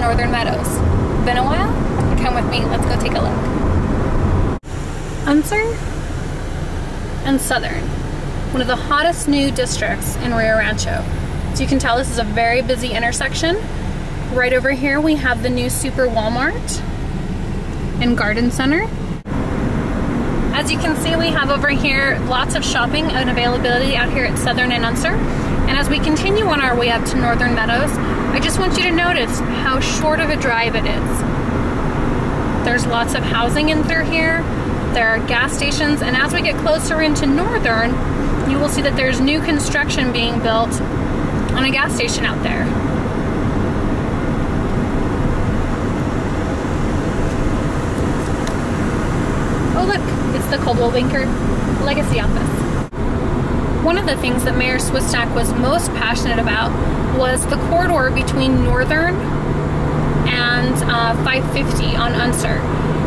Northern Meadows. Been a while? Come with me, let's go take a look. Unser and Southern, one of the hottest new districts in Rio Rancho. So you can tell this is a very busy intersection. Right over here we have the new Super Walmart and Garden Center. As you can see, we have over here lots of shopping and availability out here at Southern and Unser. And as we continue on our way up to Northern Meadows, I just want you to notice how short of a drive it is. There's lots of housing in through here. There are gas stations, and as we get closer into Northern, you will see that there's new construction being built on a gas station out there. Oh look, it's the Coldwell Banker Legacy office. One of the things that Mayor Swistak was most passionate about was the corridor between Northern and 550 on Unser,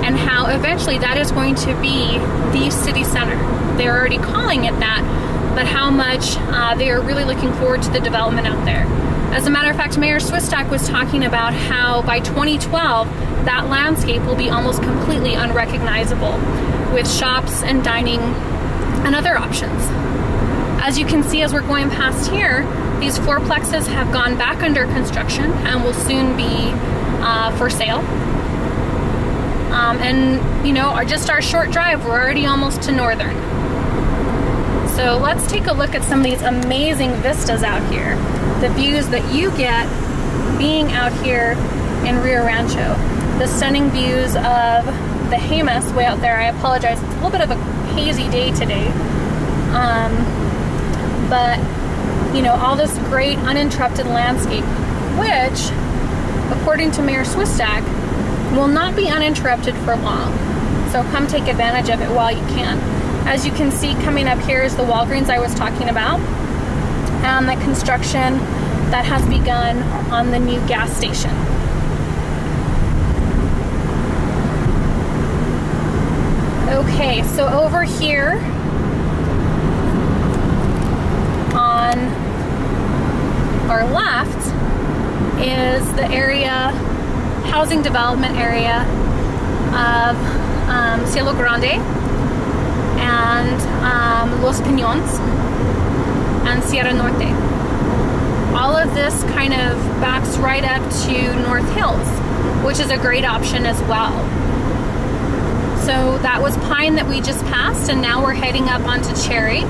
and how eventually that is going to be the city center. They're already calling it that, but how much they are really looking forward to the development out there. As a matter of fact, Mayor Swistak was talking about how by 2012 that landscape will be almost completely unrecognizable, with shops and dining and other options. As you can see, as we're going past here, these fourplexes have gone back under construction and will soon be for sale. And you know, just our short drive, we're already almost to Northern. So let's take a look at some of these amazing vistas out here. The views that you get being out here in Rio Rancho. The stunning views of the Jemez way out there. I apologize, it's a little bit of a hazy day today. But you know, all this great uninterrupted landscape, which, according to Mayor Swistak, will not be uninterrupted for long. So come take advantage of it while you can. As you can see, coming up here is the Walgreens I was talking about, and the construction that has begun on the new gas station. Okay, so over here on our left is the area, housing development area of Cielo Grande and Los Piñones and Sierra Norte. All of this kind of backs right up to North Hills, which is a great option as well. So that was Pine that we just passed, and now we're heading up onto Cherry.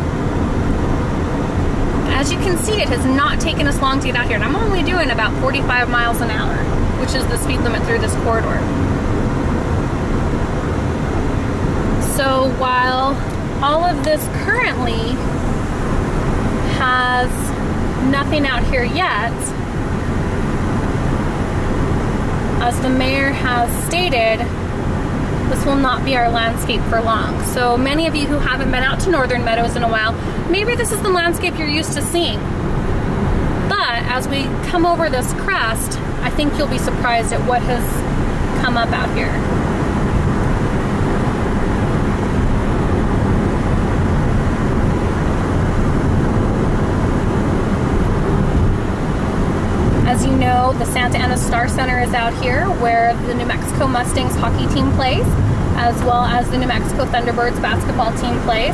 As you can see, it has not taken us long to get out here, and I'm only doing about 45 miles an hour, which is the speed limit through this corridor. So while all of this currently has nothing out here yet, as the mayor has stated, this will not be our landscape for long. So many of you who haven't been out to Northern Meadows in a while, maybe this is the landscape you're used to seeing. But as we come over this crest, I think you'll be surprised at what has come up out here. As you know, the Santa Ana Star Center is out here, where the New Mexico Mustangs hockey team plays, as well as the New Mexico Thunderbirds basketball team plays.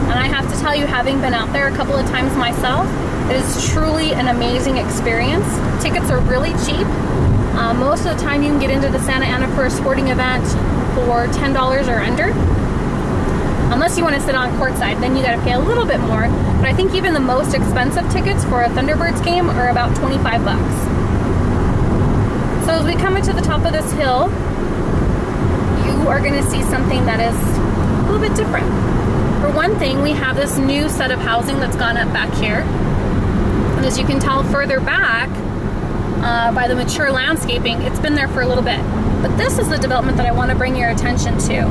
And I have to tell you, having been out there a couple of times myself, it is truly an amazing experience. Tickets are really cheap. Most of the time you can get into the Santa Ana for a sporting event for $10 or under. Unless you want to sit on courtside, then you got to pay a little bit more. But I think even the most expensive tickets for a Thunderbirds game are about 25 bucks. So as we come into the top of this hill, you are going to see something that is a little bit different. For one thing, we have this new set of housing that's gone up back here. And as you can tell further back, by the mature landscaping, it's been there for a little bit. But this is the development that I want to bring your attention to.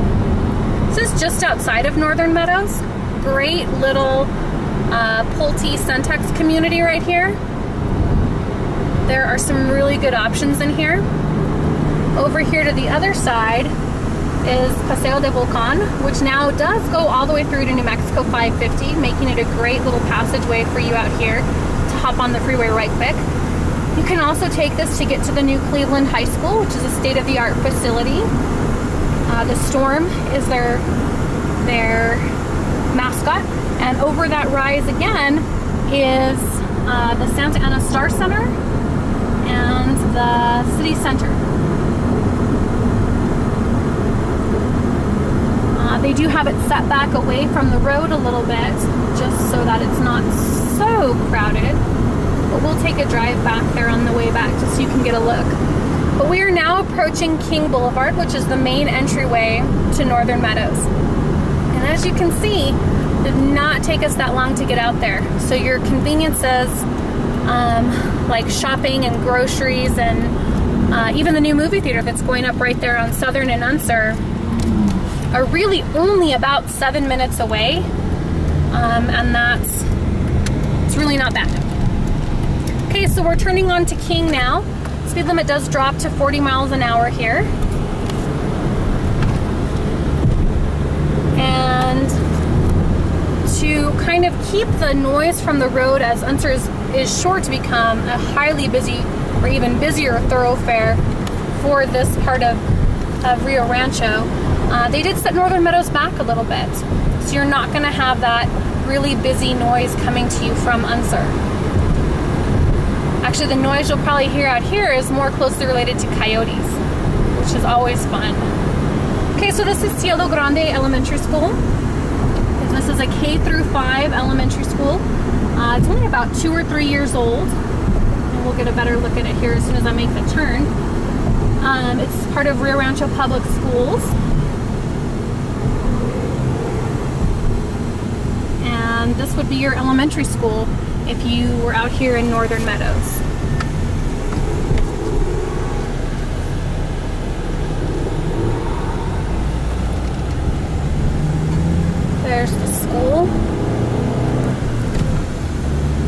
This is just outside of Northern Meadows. Great little Pulte Centex community right here. There are some really good options in here. Over here to the other side is Paseo de Volcan, which now does go all the way through to New Mexico 550, making it a great little passageway for you out here to hop on the freeway right quick. You can also take this to get to the new Cleveland High School, which is a state-of-the-art facility. The Storm is their mascot, and over that rise again is the Santa Ana Star Center and the City Center. They do have it set back away from the road a little bit, just so that it's not so crowded. But we'll take a drive back there on the way back just so you can get a look. But we are now approaching King Boulevard, which is the main entryway to Northern Meadows. And as you can see, it did not take us that long to get out there. So your conveniences, like shopping and groceries and even the new movie theater that's going up right there on Southern and Unser, are really only about 7 minutes away. And it's really not bad. Okay, so we're turning on to King now. Speed limit does drop to 40 miles an hour here. And to kind of keep the noise from the road, as Unser is sure to become a highly busy or even busier thoroughfare for this part of Rio Rancho, they did set Northern Meadows back a little bit. So you're not going to have that really busy noise coming to you from Unser. Actually, the noise you'll probably hear out here is more closely related to coyotes, which is always fun. Okay, so this is Cielo Grande Elementary School. This is a K through 5 elementary school. It's only about 2 or 3 years old. And we'll get a better look at it here as soon as I make the turn. It's part of Rio Rancho Public Schools. And this would be your elementary school if you were out here in Northern Meadows. There's the school.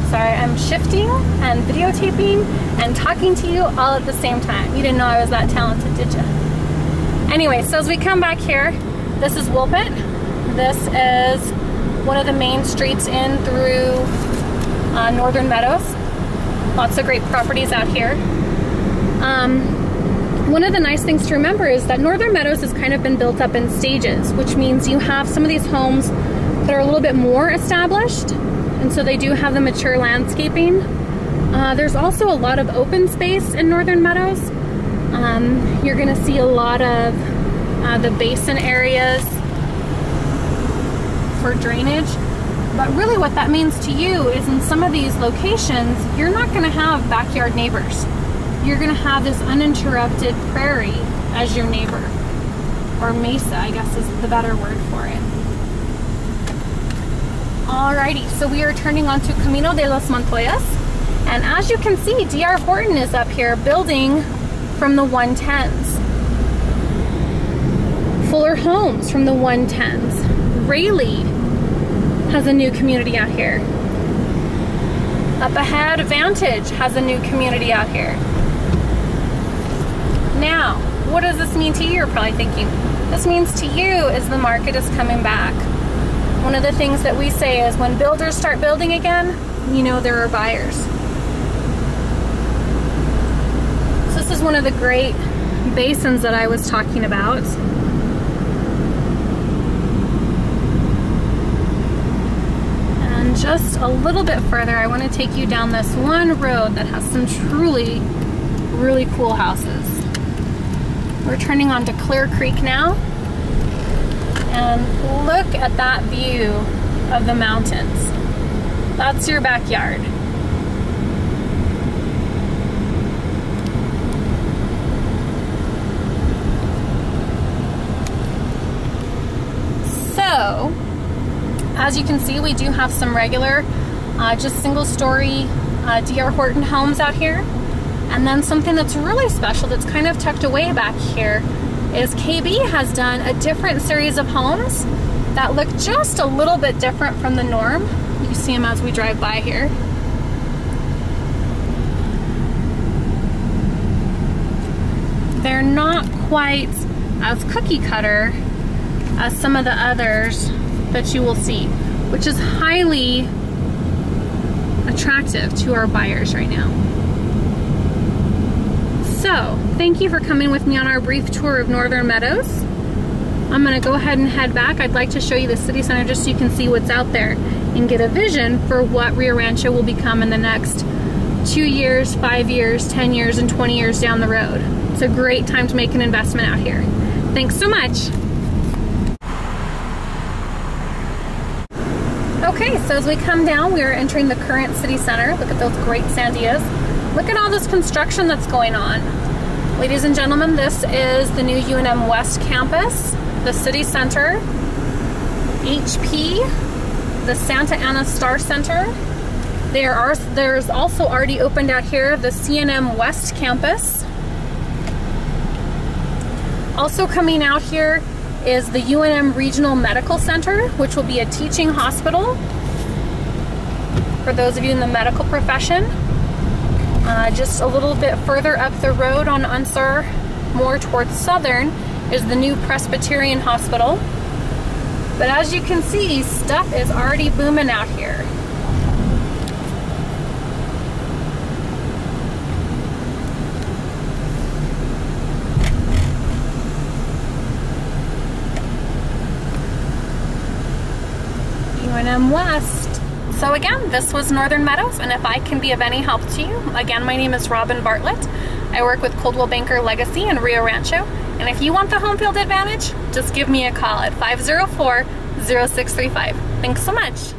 Sorry, I'm shifting and videotaping and talking to you all at the same time. You didn't know I was that talented, did you? Anyway, so as we come back here, this is Woolpit. This is one of the main streets in through Northern Meadows. Lots of great properties out here. One of the nice things to remember is that Northern Meadows has kind of been built up in stages, which means you have some of these homes that are a little bit more established, and so they do have the mature landscaping. There's also a lot of open space in Northern Meadows. You're going to see a lot of the basin areas for drainage. But really what that means to you is in some of these locations, you're not going to have backyard neighbors. You're going to have this uninterrupted prairie as your neighbor. Or mesa, I guess is the better word for it. Alrighty, so we are turning onto Camino de los Montoyas. And as you can see, D.R. Horton is up here building from the 110s. Fuller Homes from the 110s. Rayleigh has a new community out here. Up ahead, Vantage has a new community out here. Now, what does this mean to you? You're probably thinking. This means to you is the market is coming back. One of the things that we say is when builders start building again, you know there are buyers. So this is one of the great basins that I was talking about. Just a little bit further, I want to take you down this one road that has some truly, really cool houses. We're turning onto Clear Creek now. And look at that view of the mountains. That's your backyard. So, as you can see, we do have some regular, just single-story D.R. Horton homes out here. And then something that's really special that's kind of tucked away back here is KB has done a different series of homes that look just a little bit different from the norm. You see them as we drive by here. They're not quite as cookie cutter as some of the others that you will see, which is highly attractive to our buyers right now. So, thank you for coming with me on our brief tour of Northern Meadows. I'm going to go ahead and head back. I'd like to show you the city center just so you can see what's out there and get a vision for what Rio Rancho will become in the next 2 years, 5 years, 10 years, and 20 years down the road. It's a great time to make an investment out here. Thanks so much. Okay, so as we come down, we are entering the current city center. Look at those great sandias. Look at all this construction that's going on. Ladies and gentlemen, this is the new UNM West campus, the city center, HP, the Santa Ana Star Center. There's also already opened out here the CNM West campus. Also coming out here is the UNM Regional Medical Center, which will be a teaching hospital for those of you in the medical profession. Just a little bit further up the road on Unsar, more towards Southern, is the new Presbyterian Hospital. But as you can see, stuff is already booming out here. UNM West. So again, this was Northern Meadows, and if I can be of any help to you, again, my name is Robin Bartlett. I work with Coldwell Banker Legacy in Rio Rancho, and if you want the home field advantage, just give me a call at 504-0635. Thanks so much.